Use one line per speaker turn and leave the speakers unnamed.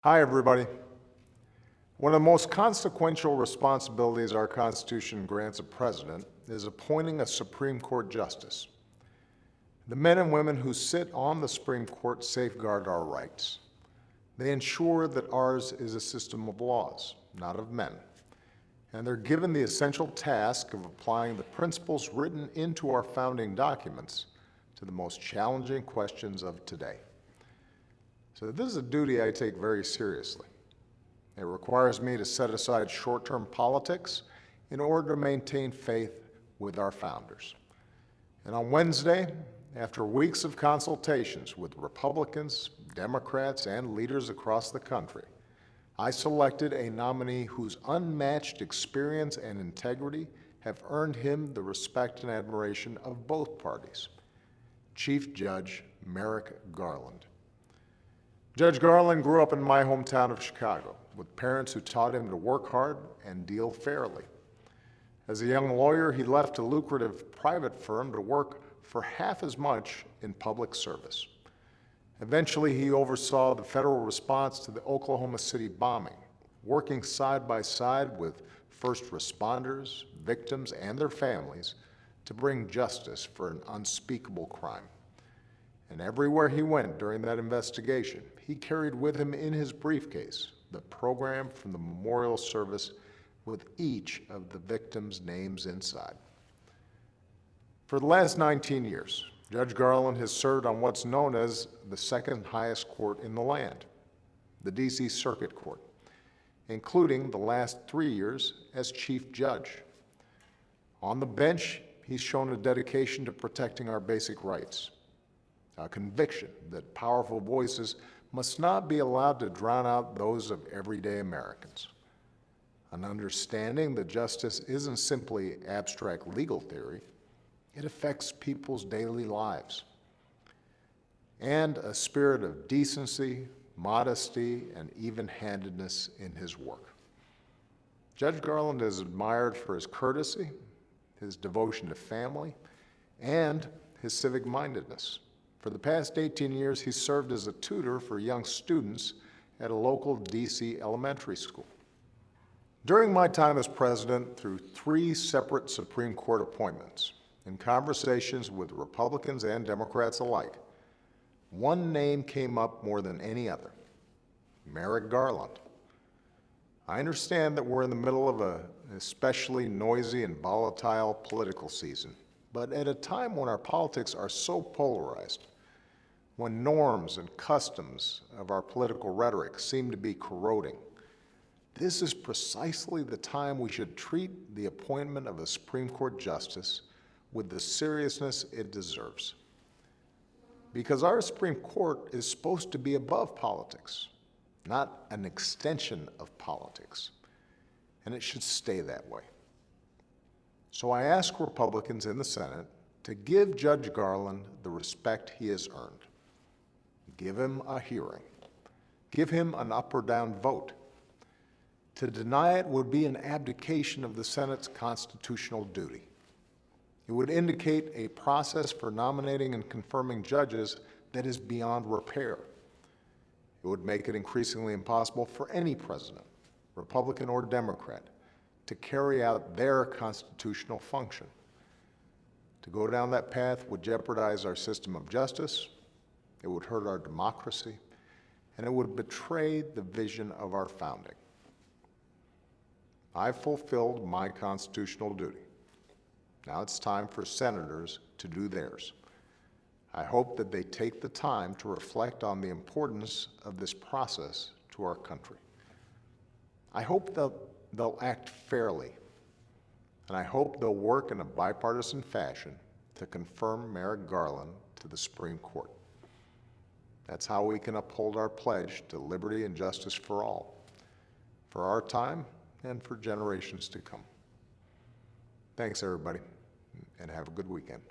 Hi, everybody. One of the most consequential responsibilities our Constitution grants a president is appointing a Supreme Court justice. The men and women who sit on the Supreme Court safeguard our rights. They ensure that ours is a system of laws, not of men. And they're given the essential task of applying the principles written into our founding documents to the most challenging questions of today. So this is a duty I take very seriously. It requires me to set aside short-term politics in order to maintain faith with our founders. And on Wednesday, after weeks of consultations with Republicans, Democrats, and leaders across the country, I selected a nominee whose unmatched experience and integrity have earned him the respect and admiration of both parties, Chief Judge Merrick Garland. Judge Garland grew up in my hometown of Chicago with parents who taught him to work hard and deal fairly. As a young lawyer, he left a lucrative private firm to work for half as much in public service. Eventually, he oversaw the federal response to the Oklahoma City bombing, working side by side with first responders, victims, and their families to bring justice for an unspeakable crime. And everywhere he went during that investigation, he carried with him in his briefcase the program from the memorial service with each of the victims' names inside. For the last 19 years, Judge Garland has served on what's known as the second highest court in the land, the D.C. Circuit Court, including the last 3 years as Chief Judge. On the bench, he's shown a dedication to protecting our basic rights, a conviction that powerful voices must not be allowed to drown out those of everyday Americans, an understanding that justice isn't simply abstract legal theory, it affects people's daily lives, and a spirit of decency, modesty, and even-handedness in his work. Judge Garland is admired for his courtesy, his devotion to family, and his civic-mindedness. For the past 18 years, he served as a tutor for young students at a local D.C. elementary school. During my time as president, through 3 separate Supreme Court appointments, in conversations with Republicans and Democrats alike, one name came up more than any other: Merrick Garland. I understand that we're in the middle of an especially noisy and volatile political season, but at a time when our politics are so polarized, when norms and customs of our political rhetoric seem to be corroding, this is precisely the time we should treat the appointment of a Supreme Court justice with the seriousness it deserves. Because our Supreme Court is supposed to be above politics, not an extension of politics, and it should stay that way. So I ask Republicans in the Senate to give Judge Garland the respect he has earned. Give him a hearing. Give him an up or down vote. To deny it would be an abdication of the Senate's constitutional duty. It would indicate a process for nominating and confirming judges that is beyond repair. It would make it increasingly impossible for any president, Republican or Democrat, to carry out their constitutional function. To go down that path would jeopardize our system of justice, it would hurt our democracy, and it would betray the vision of our founding. I've fulfilled my constitutional duty. Now it's time for senators to do theirs. I hope that they take the time to reflect on the importance of this process to our country. I hope they'll act fairly, and I hope they'll work in a bipartisan fashion to confirm Merrick Garland to the Supreme Court. That's how we can uphold our pledge to liberty and justice for all, for our time and for generations to come. Thanks, everybody, and have a good weekend.